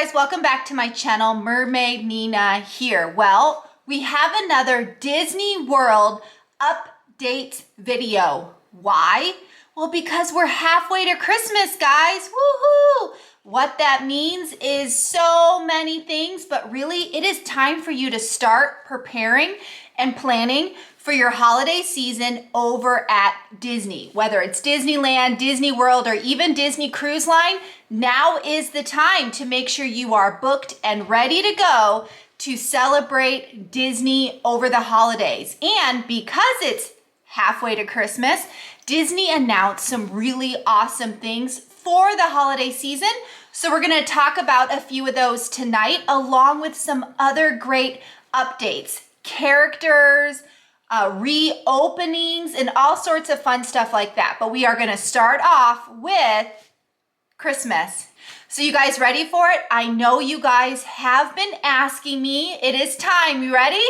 guys, welcome back to my channel. Mermaid Nina here. Well, we have another Disney World update video. Why? Well, because we're halfway to Christmas, guys. Woohoo! What that means is so many things, but really it is time for you to start preparing and planning for your holiday season over at Disney. Whether it's Disneyland, Disney World, or even Disney Cruise Line, now is the time to make sure you are booked and ready to go to celebrate Disney over the holidays. And because it's halfway to Christmas, Disney announced some really awesome things for the holiday season. So we're gonna talk about a few of those tonight, along with some other great updates, characters, reopenings, and all sorts of fun stuff like that. But we are gonna start off with Christmas. So you guys ready for it? I know you guys have been asking me. It is time. You ready?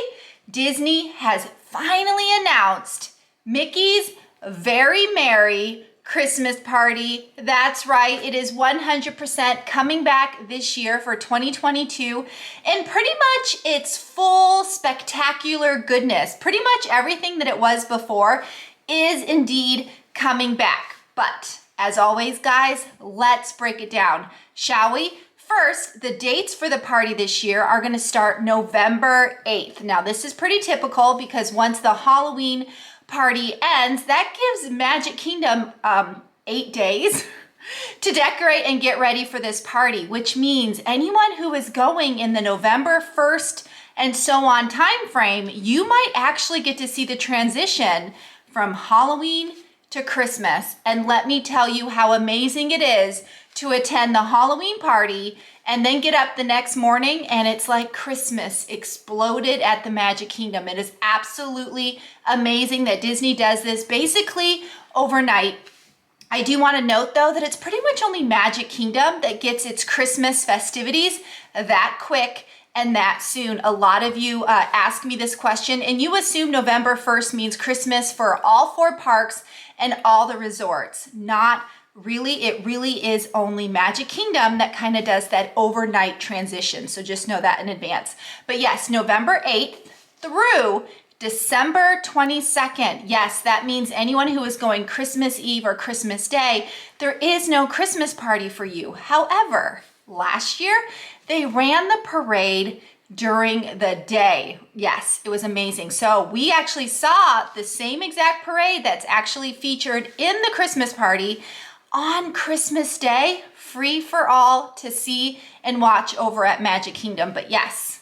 Disney has finally announced Mickey's Very Merry Christmas Party. That's right. It is 100% coming back this year for 2022. And pretty much its full spectacular goodness. Pretty much everything that it was before is indeed coming back. But as always, guys, let's break it down, shall we? First, the dates for the party this year are going to start November 8th. Now, this is pretty typical because once the Halloween party ends, that gives Magic Kingdom 8 days to decorate and get ready for this party, which means anyone who is going in the November 1st and so on time frame, you might actually get to see the transition from Halloween to Christmas. And let me tell you how amazing it is to attend the Halloween party and then get up the next morning and it's like Christmas exploded at the Magic Kingdom. It is absolutely amazing that Disney does this basically overnight. I do want to note though that it's pretty much only Magic Kingdom that gets its Christmas festivities that quick and that soon. A lot of you ask me this question and you assume November 1st means Christmas for all 4 parks and all the resorts. Not really. It really is only Magic Kingdom that kind of does that overnight transition. So just know that in advance. But yes, November 8th through December 22nd. Yes, that means anyone who is going Christmas Eve or Christmas Day, there is no Christmas party for you. However, last year, they ran the parade during the day. Yes, it was amazing. So we actually saw the same exact parade that's actually featured in the Christmas party on Christmas Day, free for all to see and watch over at Magic Kingdom. But yes,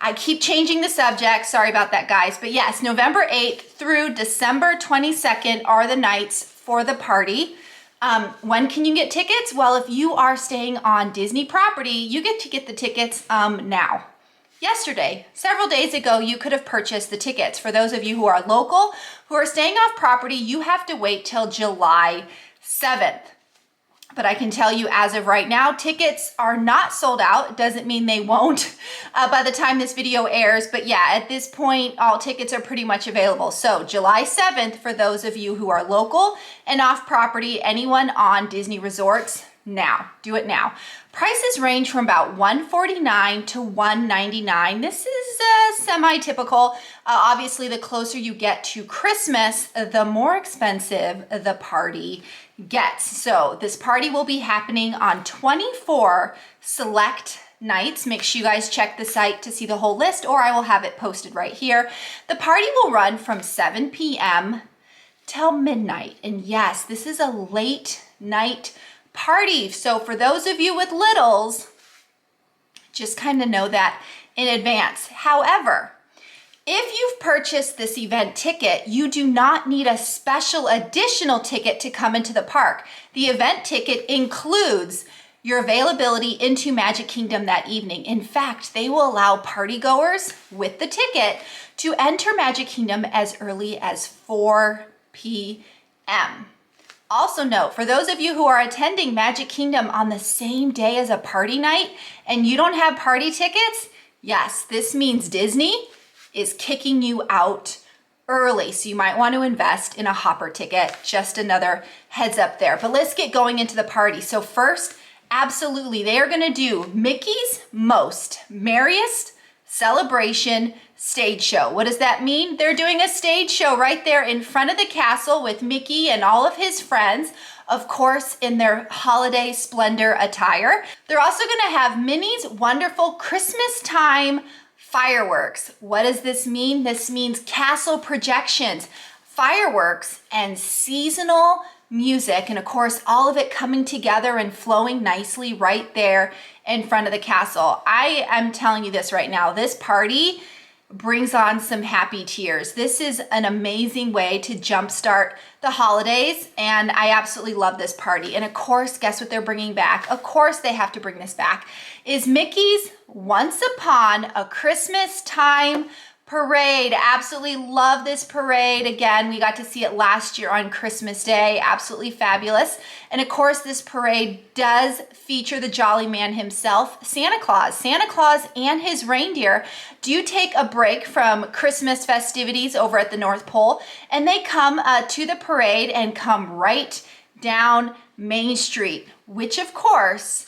I keep changing the subject. Sorry about that, guys. But yes, November 8th through December 22nd are the nights for the party. When can you get tickets? Well, if you are staying on Disney property, you get to get the tickets now. Yesterday, several days ago, you could have purchased the tickets. For those of you who are local, who are staying off property, you have to wait till July 7th. But I can tell you as of right now, tickets are not sold out. It doesn't mean they won't by the time this video airs. But yeah, at this point, all tickets are pretty much available. So July 7th, for those of you who are local and off property, anyone on Disney resorts, now, do it now. Prices range from about $149 to $199. This is semi-typical. Obviously, the closer you get to Christmas, the more expensive the party gets. So this party will be happening on 24 select nights. Make sure you guys check the site to see the whole list, or I will have it posted right here. The party will run from 7 p.m. till midnight. And yes, this is a late night party. So for those of you with littles, just kind of know that in advance. However, if you've purchased this event ticket, you do not need a special additional ticket to come into the park. The event ticket includes your availability into Magic Kingdom that evening. In fact, they will allow partygoers with the ticket to enter Magic Kingdom as early as 4 p.m. Also note, for those of you who are attending Magic Kingdom on the same day as a party night and you don't have party tickets, yes, this means Disney is kicking you out early. So you might want to invest in a hopper ticket. Just another heads up there. But let's get going into the party. So first, Absolutely. They are going to do Mickey's Most Merriest Celebration Stage Show. What does that mean? They're doing a stage show right there in front of the castle with Mickey and all of his friends, of course, in their holiday splendor attire. They're also going to have Minnie's wonderful Christmas time fireworks. What does this mean? This means castle projections, fireworks, and seasonal music, and of course all of it coming together and flowing nicely right there in front of the castle. I am telling you this right now, this party brings on some happy tears. This is an amazing way to jumpstart the holidays, and I absolutely love this party. And of course, guess what they're bringing back? Of course they have to bring this back, is Mickey's Once Upon a Christmas Time Parade. Absolutely love this parade. Again, we got to see it last year on Christmas Day. Absolutely fabulous. And of course, this parade does feature the Jolly Man himself, Santa Claus. Santa Claus and his reindeer do take a break from Christmas festivities over at the North Pole, and they come to the parade and come right down Main Street, which of course,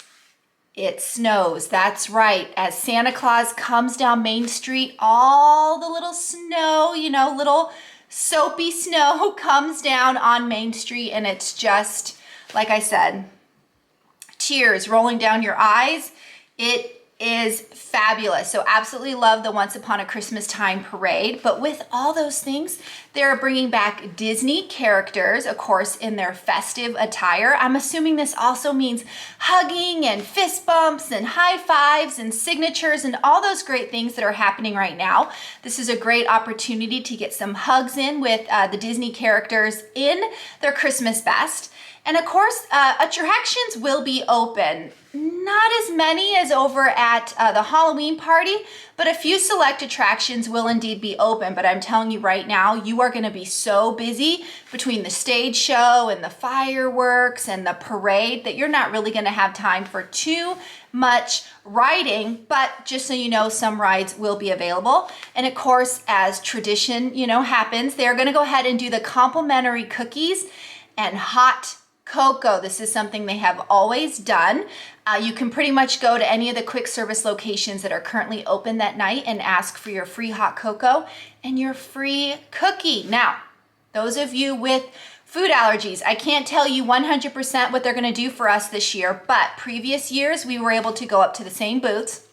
it snows. That's right. As Santa Claus comes down Main Street, all the little snow, little soapy snow comes down on Main Street, and it's just, like I said, tears rolling down your eyes. It is fabulous. So absolutely love the Once Upon a Christmas Time parade. But with all those things, they're bringing back Disney characters, of course, in their festive attire. I'm assuming this also means hugging and fist bumps and high fives and signatures and all those great things that are happening right now. This is a great opportunity to get some hugs in with the Disney characters in their Christmas best. And of course, attractions will be open. Not as many as over at the Halloween party, but a few select attractions will indeed be open. But I'm telling you right now, you are going to be so busy between the stage show and the fireworks and the parade that you're not really going to have time for too much riding. But just so you know, some rides will be available. And of course, as tradition, happens, they're going to go ahead and do the complimentary cookies and hot cocoa. This is something they have always done. You can pretty much go to any of the quick service locations that are currently open that night and ask for your free hot cocoa and your free cookie. Now, those of you with food allergies, I can't tell you 100% what they're going to do for us this year, but previous years we were able to go up to the same booths,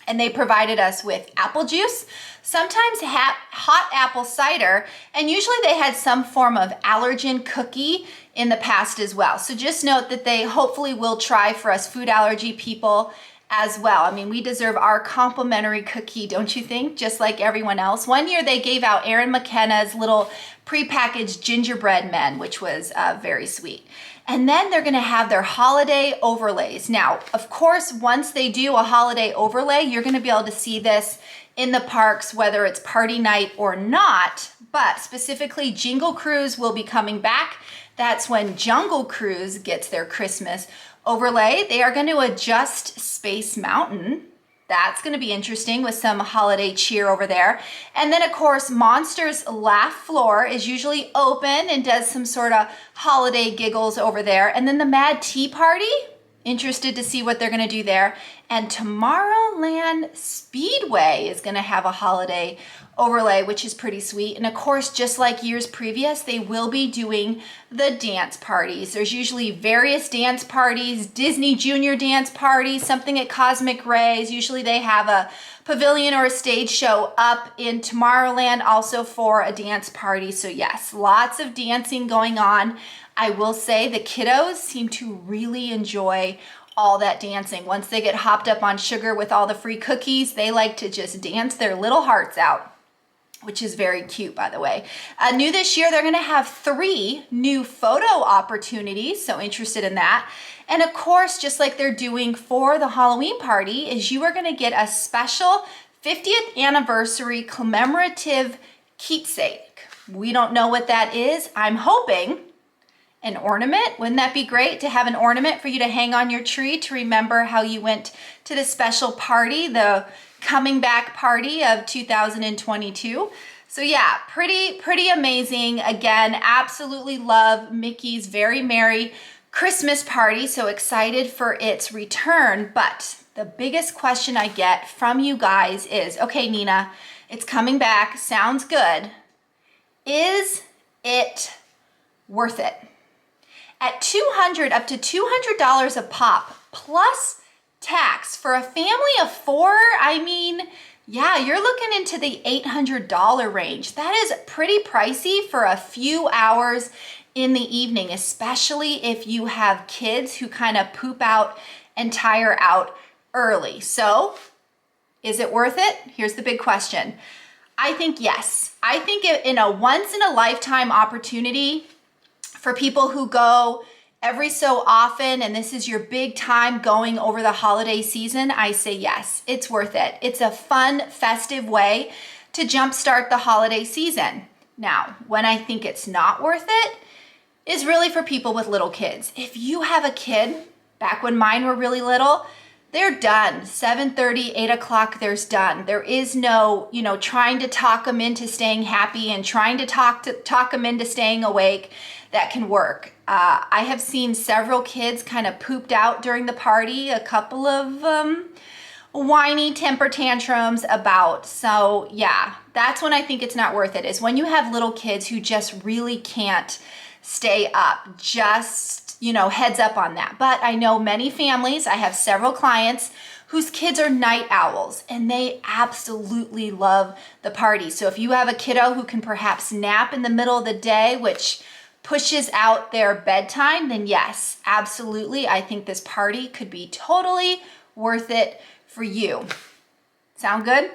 and they provided us with apple juice, sometimes hot apple cider, and usually they had some form of allergen cookie in the past as well. So just note that they hopefully will try for us food allergy people as well. I mean, we deserve our complimentary cookie, don't you think? Just like everyone else. One year they gave out Aaron McKenna's little prepackaged gingerbread men, which was very sweet. And then they're gonna have their holiday overlays. Now, of course, once they do a holiday overlay, you're gonna be able to see this in the parks, whether it's party night or not, but specifically Jingle Cruise will be coming back. That's when Jungle Cruise gets their Christmas overlay. They are going to adjust Space Mountain. That's going to be interesting with some holiday cheer over there. And then, of course, Monsters Laugh Floor is usually open and does some sort of holiday giggles over there. And then the Mad Tea Party, interested to see what they're going to do there. And Tomorrowland Speedway is going to have a holiday overlay, which is pretty sweet. And of course, just like years previous, they will be doing the dance parties. There's usually various dance parties, Disney Junior dance parties, something at Cosmic Rays. Usually they have a pavilion or a stage show up in Tomorrowland also for a dance party. So yes, lots of dancing going on. I will say the kiddos seem to really enjoy all that dancing. Once they get hopped up on sugar with all the free cookies, they like to just dance their little hearts out, which is very cute, by the way. New this year, they're gonna have 3 new photo opportunities, so interested in that. And of course, just like they're doing for the Halloween party, is you are gonna get a special 50th anniversary commemorative keepsake. We don't know what that is. I'm hoping an ornament. Wouldn't that be great to have an ornament for you to hang on your tree to remember how you went to the special party, the coming back party of 2022. So yeah, pretty amazing. Again, absolutely love Mickey's Very Merry Christmas party, so excited for its return. But the biggest question I get from you guys is, okay, Nina, it's coming back, sounds good. Is it worth it? At $200 up to $200 a pop plus tax for a family of 4, I mean, yeah, you're looking into the $800 range. That is pretty pricey for a few hours in the evening, especially if you have kids who kind of poop out and tire out early. So, is it worth it? Here's the big question. I think yes. I think in a once in a lifetime opportunity for people who go every so often, and this is your big time going over the holiday season, I say yes, it's worth it. It's a fun, festive way to jumpstart the holiday season. Now, when I think it's not worth it is really for people with little kids. If you have a kid, back when mine were really little, they're done. 7:30, 8 o'clock, there's done. There is no, trying to talk them into staying happy and trying to talk them into staying awake. That can work. I have seen several kids kind of pooped out during the party, a couple of whiny temper tantrums about. So yeah, that's when I think it's not worth it, is when you have little kids who just really can't stay up. Just, heads up on that. But I know many families, I have several clients whose kids are night owls and they absolutely love the party. So if you have a kiddo who can perhaps nap in the middle of the day, which pushes out their bedtime, then yes, absolutely. I think this party could be totally worth it for you. Sound good?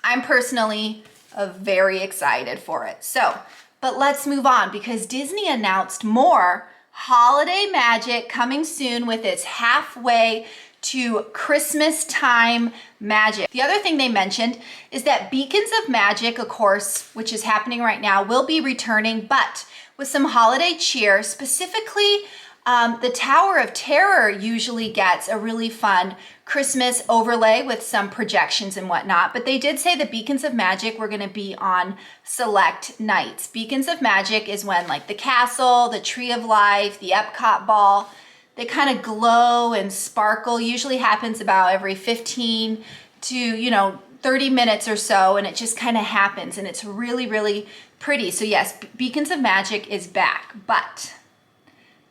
I'm personally very excited for it. So, but let's move on because Disney announced more holiday magic coming soon with its halfway to Christmas time magic. The other thing they mentioned is that Beacons of Magic, of course, which is happening right now, will be returning, but with some holiday cheer. Specifically, the Tower of Terror usually gets a really fun Christmas overlay with some projections and whatnot, but they did say the Beacons of Magic were gonna be on select nights. Beacons of Magic is when like the castle, the Tree of Life, the Epcot ball, they kind of glow and sparkle. Usually happens about every 15 to 30 minutes or so, and it just kind of happens, and it's really, really pretty. So yes, Beacons of Magic is back, but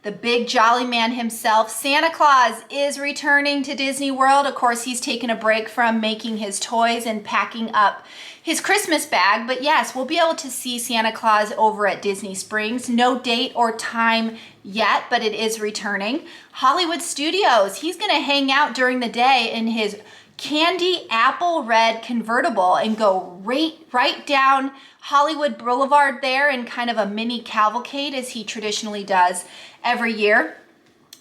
the big jolly man himself, Santa Claus, is returning to Disney World. Of course, he's taken a break from making his toys and packing up his Christmas bag, but yes, we'll be able to see Santa Claus over at Disney Springs. No date or time yet, but it is returning. Hollywood Studios, he's gonna hang out during the day in his candy apple red convertible and go right down Hollywood Boulevard there in kind of a mini cavalcade as he traditionally does every year.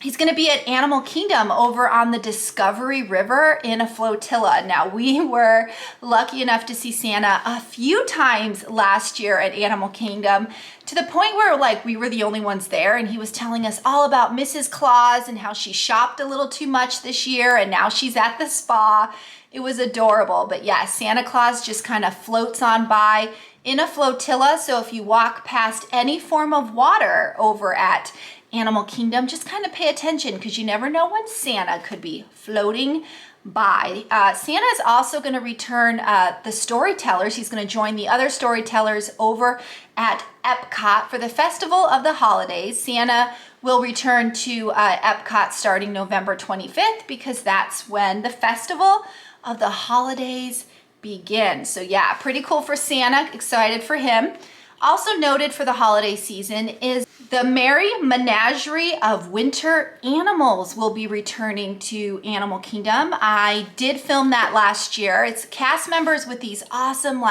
He's going to be at Animal Kingdom over on the Discovery River in a flotilla. Now, we were lucky enough to see Santa a few times last year at Animal Kingdom, to the point where we were the only ones there, and he was telling us all about Mrs. Claus and how she shopped a little too much this year and now she's at the spa. It was adorable. But yeah, Santa Claus just kind of floats on by in a flotilla. So if you walk past any form of water over at Animal Kingdom, just kind of pay attention because you never know when Santa could be floating by. Santa is also going to return the storytellers. He's going to join the other storytellers over at Epcot for the Festival of the Holidays. Santa will return to Epcot starting November 25th because that's when the Festival of the Holidays begins. So yeah, pretty cool for Santa. Excited for him. Also noted for the holiday season is the Merry Menagerie of Winter Animals will be returning to Animal Kingdom. I did film that last year. It's cast members with these awesome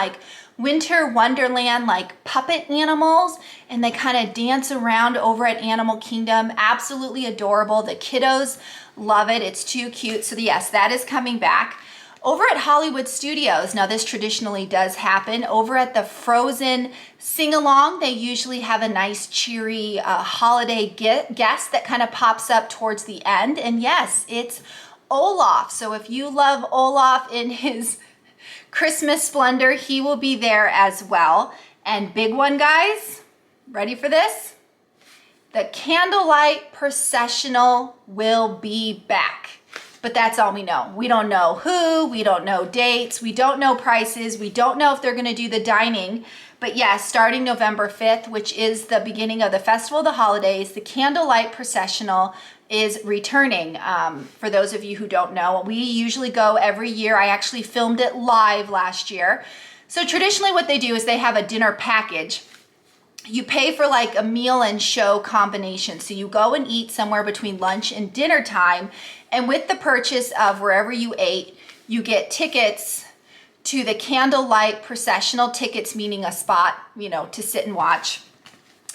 winter wonderland puppet animals, and they kind of dance around over at Animal Kingdom. Absolutely adorable. The kiddos love it. It's too cute. So yes, that is coming back. Over at Hollywood Studios, now this traditionally does happen, over at the Frozen sing-along, they usually have a nice cheery holiday guest that kind of pops up towards the end. And yes, it's Olaf. So if you love Olaf in his Christmas splendor, he will be there as well. And big one, guys, ready for this? The candlelight processional will be back. But that's all we know. We don't know who, we don't know dates, we don't know prices, we don't know if they're gonna do the dining. But yes, starting November 5th, which is the beginning of the Festival of the Holidays, the candlelight processional is returning. For those of you who don't know, we usually go every year. I actually filmed it live last year. So traditionally what they do is they have a dinner package. You pay for like a meal and show combination. So you go and eat somewhere between lunch and dinner time. And with the purchase of wherever you ate, you get tickets to the candlelight processional, tickets meaning a spot, you know, to sit and watch.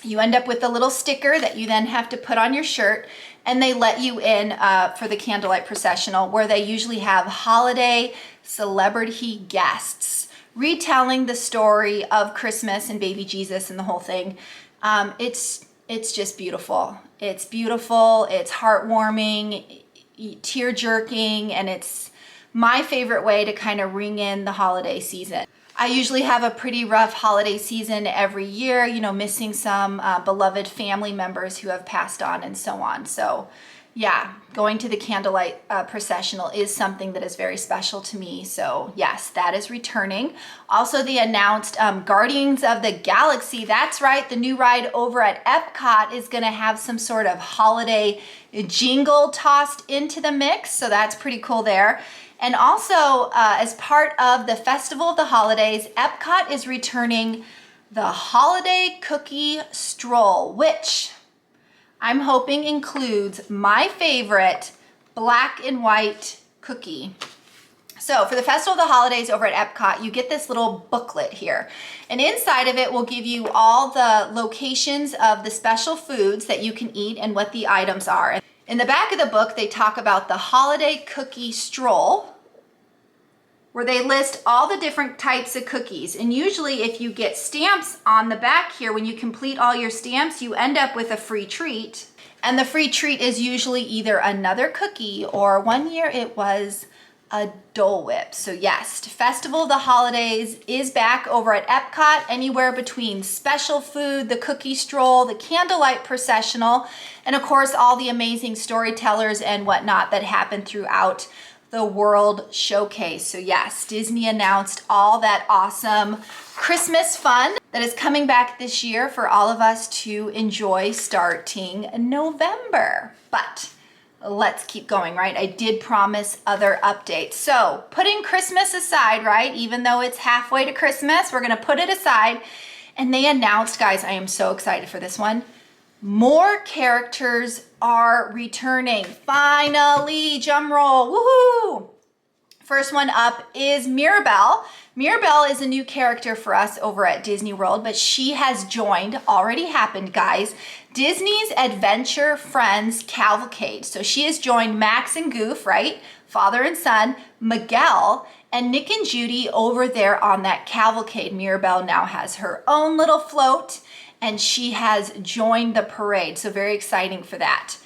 You end up with a little sticker that you then have to put on your shirt, and they let you in for the candlelight processional, where they usually have holiday celebrity guests retelling the story of Christmas and baby Jesus and the whole thing. It's just beautiful. It's beautiful, it's heartwarming, tear-jerking, and it's my favorite way to kind of ring in the holiday season. I usually have a pretty rough holiday season every year, you know, missing some beloved family members who have passed on and so on. So yeah, going to the candlelight processional is something that is very special to me. So yes, that is returning. Also, they announced Guardians of the Galaxy. That's right, the new ride over at Epcot is gonna have some sort of holiday jingle tossed into the mix. So that's pretty cool there. And also, as part of the Festival of the Holidays, Epcot is returning the Holiday Cookie Stroll, which I'm hoping includes my favorite black and white cookie. So for the Festival of the Holidays over at Epcot, you get this little booklet here. And inside of it will give you all the locations of the special foods that you can eat and what the items are. In the back of the book, they talk about the Holiday Cookie Stroll, where they list all the different types of cookies. And usually if you get stamps on the back here, when you complete all your stamps, you end up with a free treat. And the free treat is usually either another cookie, or one year it was a Dole Whip. So yes, Festival of the Holidays is back over at Epcot, anywhere between special food, the cookie stroll, the candlelight processional, and of course all the amazing storytellers and whatnot that happen throughout the World Showcase. So yes, Disney announced all that awesome Christmas fun that is coming back this year for all of us to enjoy starting November. But let's keep going, right? I did promise other updates. So putting Christmas aside, right? Even though it's halfway to Christmas, we're gonna put it aside. And they announced, guys, I am so excited for this one. More characters are returning. Finally, drum roll, woohoo! First one up is Mirabelle. Mirabelle is a new character for us over at Disney World, but she has joined, already happened, guys, Disney's Adventure Friends Cavalcade. So she has joined Max and Goof, right? Father and son, Miguel, and Nick and Judy over there on that cavalcade. Mirabelle now has her own little float, and she has joined the parade. So very exciting for that.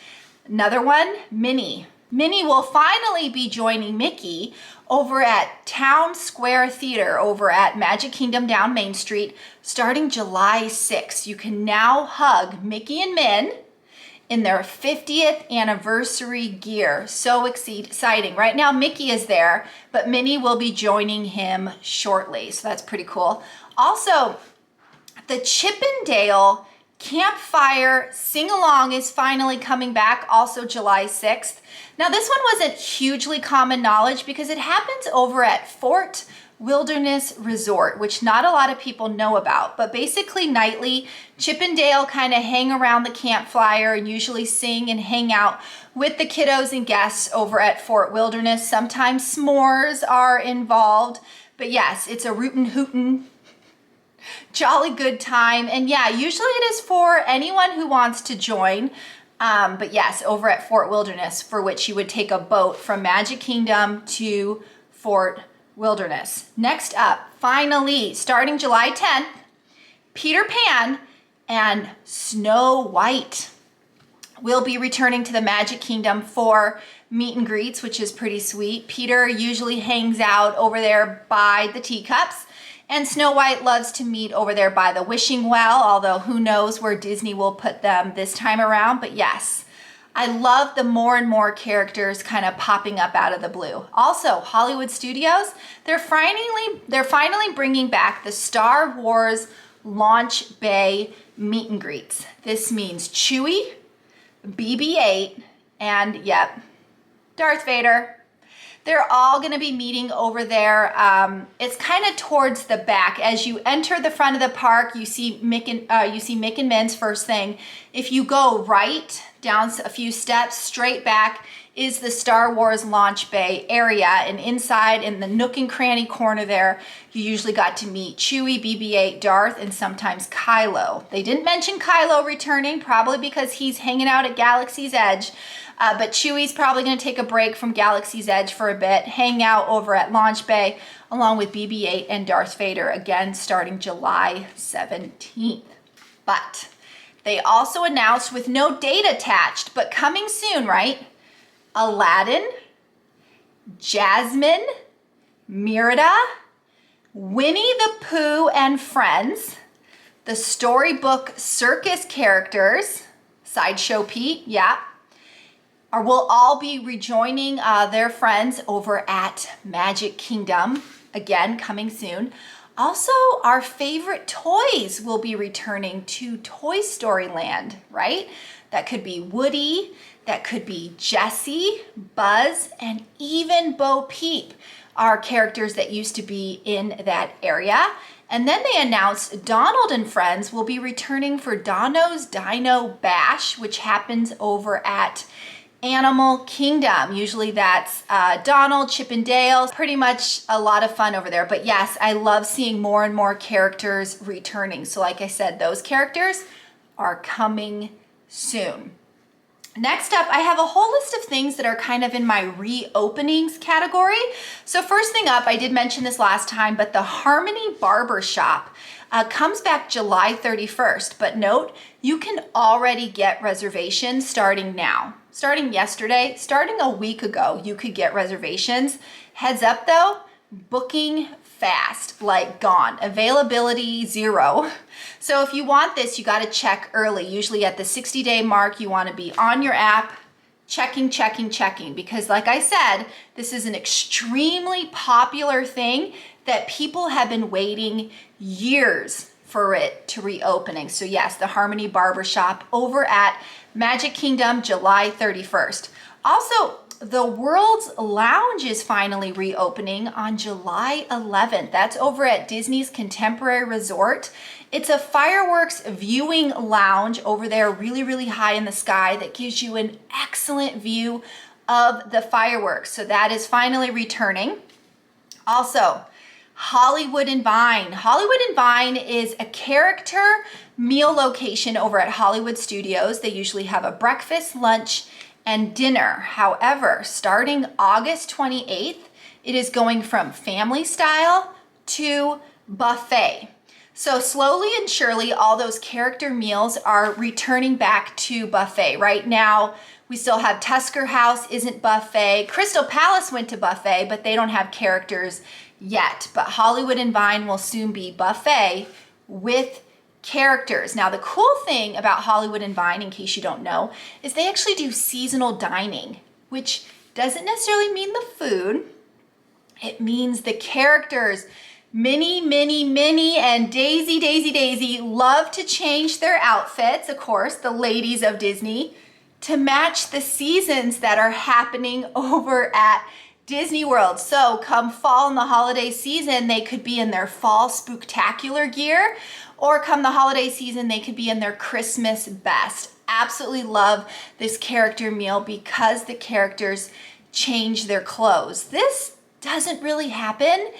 Another one, Minnie. Minnie will finally be joining Mickey over at Town Square Theater over at Magic Kingdom down Main Street starting July 6th. You can now hug Mickey and Min in their 50th anniversary gear. So exciting. Right now Mickey is there, but Minnie will be joining him shortly. So that's pretty cool. Also, the Chippendale Campfire Sing-Along is finally coming back, also July 6th. Now this one wasn't hugely common knowledge because it happens over at Fort Wilderness Resort, which not a lot of people know about. But basically nightly, Chippendale kind of hang around the campfire and usually sing and hang out with the kiddos and guests over at Fort Wilderness. Sometimes s'mores are involved, but yes, it's a rootin' hootin' jolly good time. And yeah, usually it is for anyone who wants to join. But yes, over at Fort Wilderness, for which you would take a boat from Magic Kingdom to Fort Wilderness. Next up, finally, starting July 10th, Peter Pan and Snow White will be returning to the Magic Kingdom for meet and greets, which is pretty sweet. Peter usually hangs out over there by the teacups, And Snow White loves to meet over there by the wishing well, although who knows where Disney will put them this time around. But yes, I love the more and more characters kind of popping up out of the blue. Also, Hollywood Studios, they're finally bringing back the Star Wars Launch Bay meet and greets. This means Chewie, BB-8, and yep, Darth Vader. They're all going to be meeting over there. It's kind of towards the back. As you enter the front of the park, you see Mick and Min's first thing. If you go right down a few steps, straight back is the Star Wars Launch Bay area. And inside in the nook and cranny corner there, you usually got to meet Chewie, BB-8, Darth, and sometimes Kylo. They didn't mention Kylo returning, probably because he's hanging out at Galaxy's Edge. But Chewie's probably going to take a break from Galaxy's Edge for a bit, hang out over at Launch Bay, along with BB-8 and Darth Vader, again starting July 17th. But they also announced, with no date attached, but coming soon, right? Aladdin, Jasmine, Merida, Winnie the Pooh and Friends, the Storybook Circus characters, Sideshow Pete, yeah, will all be rejoining their friends over at Magic Kingdom, again, coming soon. Also, our favorite toys will be returning to Toy Story Land, right? That could be Woody, that could be Jessie, Buzz, and even Bo Peep are characters that used to be in that area. And then they announced Donald and Friends will be returning for Donno's Dino Bash, which happens over at Animal Kingdom. Usually that's Donald, Chip and Dale. Pretty much a lot of fun over there. But yes, I love seeing more and more characters returning. So like I said, those characters are coming soon. Next up, I have a whole list of things that are kind of in my reopenings category. So first thing up, I did mention this last time, but the Harmony Barbershop comes back July 31st. But note, you can already get reservations starting now. Starting yesterday, starting a week ago, you could get reservations. Heads up though, booking fast, like gone. Availability 0. So if you want this, you got to check early. Usually at the 60-day mark, you want to be on your app, checking, because like I said, this is an extremely popular thing that people have been waiting years for it to reopening. So yes, the Harmony Barbershop over at Magic Kingdom, July 31st. Also, the World's Lounge is finally reopening on July 11th. That's over at Disney's Contemporary Resort. It's a fireworks viewing lounge over there, really, really high in the sky, that gives you an excellent view of the fireworks. So that is finally returning. Also, Hollywood and Vine. Hollywood and Vine is a character meal location over at Hollywood Studios. They usually have a breakfast, lunch, and dinner. However, starting August 28th, it is going from family style to buffet. So slowly and surely, all those character meals are returning back to buffet. Right now, we still have Tusker House isn't buffet. Crystal Palace went to buffet, but they don't have characters yet. But Hollywood and Vine will soon be buffet with characters. Now, the cool thing about Hollywood and Vine, in case you don't know, is they actually do seasonal dining, which doesn't necessarily mean the food. It means the characters. Minnie, and Daisy love to change their outfits, of course, the ladies of Disney, to match the seasons that are happening over at Disney World. So come fall and the holiday season, they could be in their fall spooktacular gear, or come the holiday season, they could be in their Christmas best. Absolutely love this character meal because the characters change their clothes. This doesn't really happen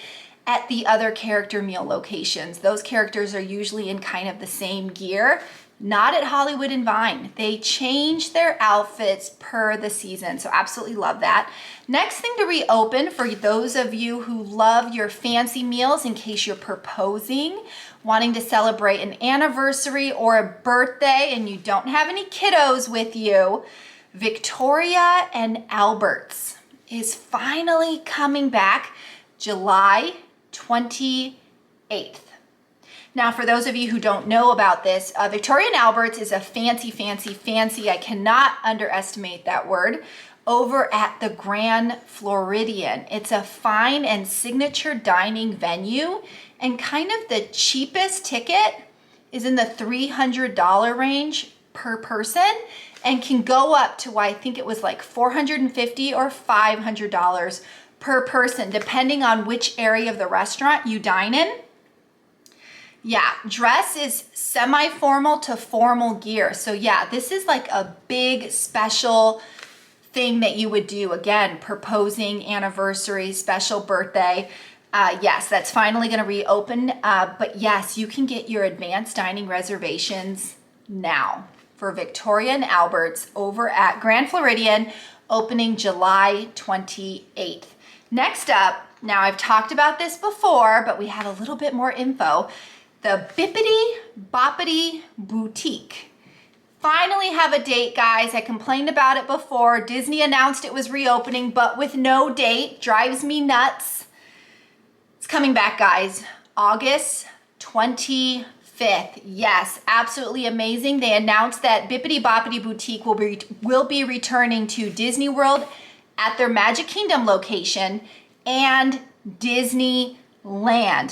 at the other character meal locations. Those characters are usually in kind of the same gear. Not at Hollywood and Vine. They change their outfits per the season. So absolutely love that. Next thing to reopen for those of you who love your fancy meals in case you're proposing, wanting to celebrate an anniversary or a birthday and you don't have any kiddos with you, Victoria and Albert's is finally coming back July 28th. 8th. Now, for those of you who don't know about this, Victoria & Albert's is a fancy, I cannot underestimate that word, over at the Grand Floridian. It's a fine and signature dining venue, and kind of the cheapest ticket is in the $300 range per person and can go up to, I think it was like $450 or $500 per person, depending on which area of the restaurant you dine in. Yeah, dress is semi-formal to formal gear. So yeah, this is like a big special thing that you would do. Again, proposing, anniversary, special birthday. Yes, that's finally gonna reopen. But yes, you can get your advanced dining reservations now for Victoria & Albert's over at Grand Floridian, opening July 28th. Next up, now I've talked about this before, but we have a little bit more info. The Bippity Boppity Boutique. Finally have a date, guys. I complained about it before. Disney announced it was reopening, but with no date. Drives me nuts. It's coming back, guys. August 25th. Yes, absolutely amazing. They announced that Bippity Boppity Boutique will be returning to Disney World at their Magic Kingdom location and Disneyland.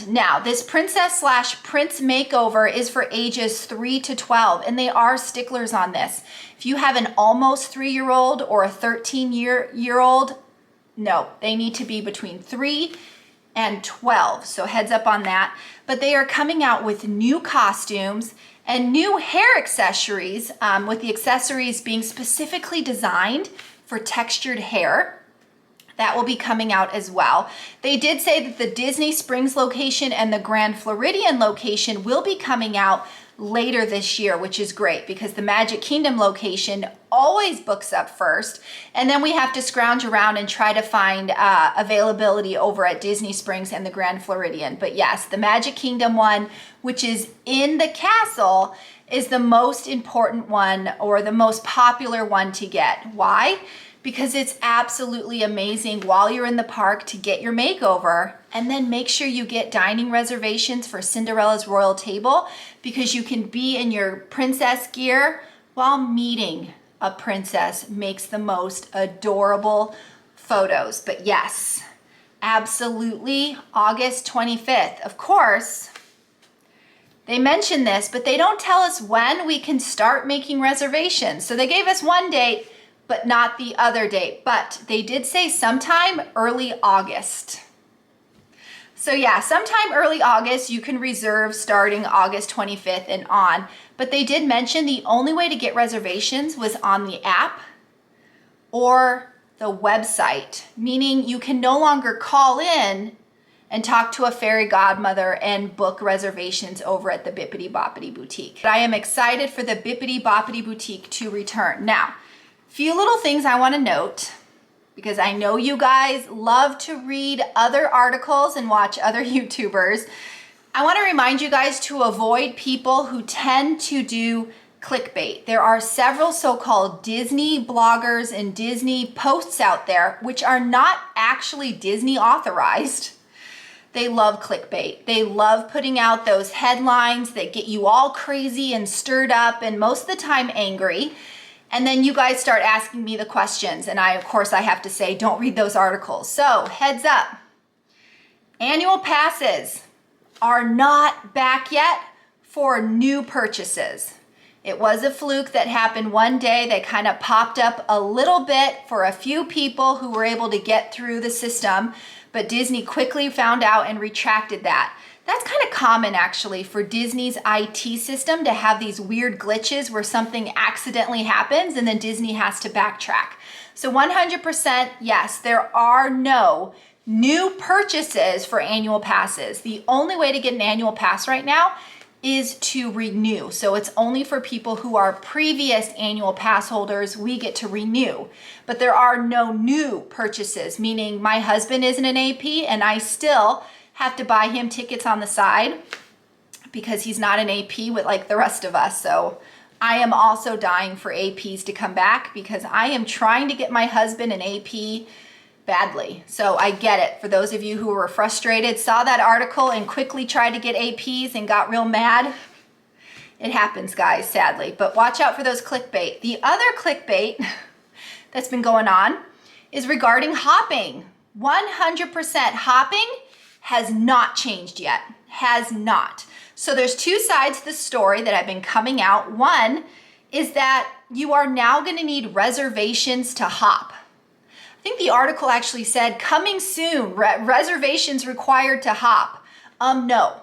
Now, this princess/prince makeover is for ages 3 to 12, and they are sticklers on this. If you have an almost 3-year-old or a 13-year-old, no, they need to be between 3 and 12. So heads up on that. But they are coming out with new costumes and new hair accessories, with the accessories being specifically designed for textured hair. That will be coming out as well. They did say that the Disney Springs location and the Grand Floridian location will be coming out later this year, which is great because the Magic Kingdom location always books up first, and then we have to scrounge around and try to find availability over at Disney Springs and the Grand Floridian. But yes, the Magic Kingdom one, which is in the castle, is the most important one or the most popular one to get. Why? Because it's absolutely amazing while you're in the park to get your makeover, and then make sure you get dining reservations for Cinderella's Royal Table, because you can be in your princess gear while meeting a princess. Makes the most adorable photos. But yes, absolutely, August 25th. Of course, they mention this, but they don't tell us when we can start making reservations. So they gave us one date, but not the other date. But they did say sometime early August. So yeah, sometime early August, you can reserve starting August 25th and on. But they did mention the only way to get reservations was on the app or the website, meaning you can no longer call in and talk to a fairy godmother and book reservations over at the Bippity Boppity Boutique. But I am excited for the Bippity Boppity Boutique to return. Now, few little things I want to note, because I know you guys love to read other articles and watch other YouTubers. I want to remind you guys to avoid people who tend to do clickbait. There are several so-called Disney bloggers and Disney posts out there which are not actually Disney authorized. They love clickbait. They love putting out those headlines that get you all crazy and stirred up and most of the time angry. And then you guys start asking me the questions, and of course I have to say, don't read those articles. So heads up, annual passes are not back yet for new purchases. It was a fluke that happened one day. They kind of popped up a little bit for a few people who were able to get through the system, but Disney quickly found out and retracted that. That's kind of common actually for Disney's IT system to have these weird glitches where something accidentally happens and then Disney has to backtrack. So 100% yes, there are no new purchases for annual passes. The only way to get an annual pass right now is to renew. So it's only for people who are previous annual pass holders, we get to renew. But there are no new purchases, meaning my husband isn't an AP and I still have to buy him tickets on the side because he's not an AP with like the rest of us. So I am also dying for APs to come back because I am trying to get my husband an AP badly. So I get it. For those of you who were frustrated, saw that article and quickly tried to get APs and got real mad, it happens, guys, sadly. But watch out for those clickbait. The other clickbait that's been going on is regarding hopping. 100% hopping has not changed yet. Has not. So there's two sides to the story that have been coming out. One is that you are now going to need reservations to hop. I think the article actually said coming soon, reservations required to hop. No.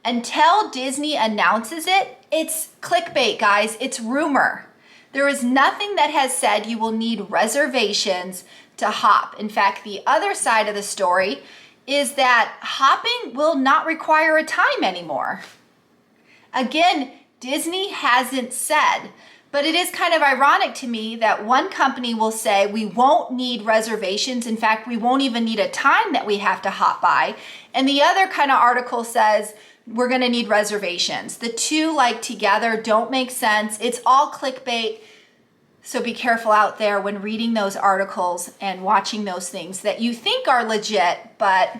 Until Disney announces it, it's clickbait, guys. It's rumor. There is nothing that has said you will need reservations to hop. In fact, the other side of the story is that hopping will not require a time anymore. Again, Disney hasn't said, but it is kind of ironic to me that one company will say we won't need reservations. In fact, we won't even need a time that we have to hop by. And the other kind of article says we're going to need reservations. The two like together don't make sense. It's all clickbait. So be careful out there when reading those articles and watching those things that you think are legit, but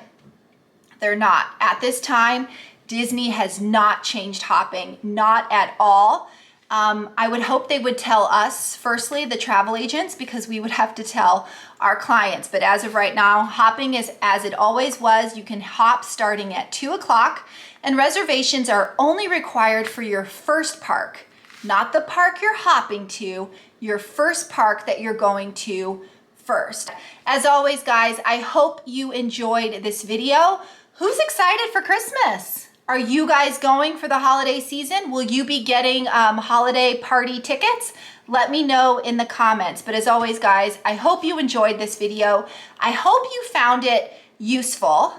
they're not. At this time, Disney has not changed hopping, not at all. I would hope they would tell us, firstly, the travel agents, because we would have to tell our clients. But as of right now, hopping is as it always was. You can hop starting at 2 o'clock, and reservations are only required for your first park, not the park you're hopping to, your first park that you're going to first. As always, guys, I hope you enjoyed this video. Who's excited for Christmas? Are you guys going for the holiday season? Will you be getting holiday party tickets? Let me know in the comments. But as always, guys, I hope you enjoyed this video. I hope you found it useful.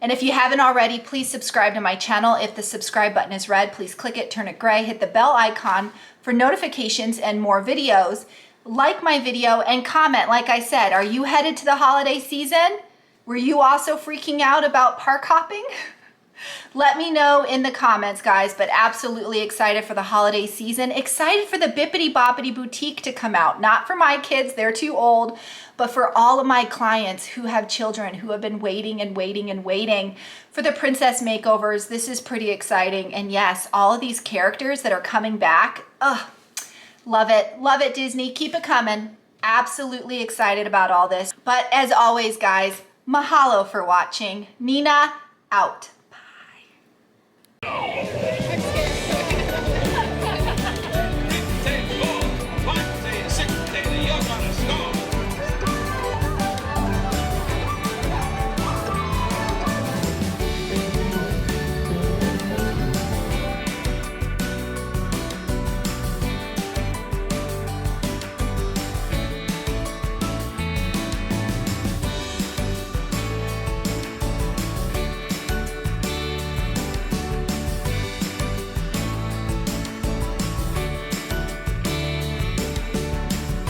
And if you haven't already, please subscribe to my channel. If the subscribe button is red, please click it, turn it gray, hit the bell icon for notifications and more videos. Like my video and comment. Like I said, are you headed to the holiday season? Were you also freaking out about park hopping? Let me know in the comments, guys, but absolutely excited for the holiday season. Excited for the Bippity Boppity Boutique to come out. Not for my kids, they're too old, but for all of my clients who have children who have been waiting and waiting and waiting for the princess makeovers. This is pretty exciting. And yes, all of these characters that are coming back. Love it. Love it, Disney. Keep it coming. Absolutely excited about all this. But as always, guys, mahalo for watching. Nina, out.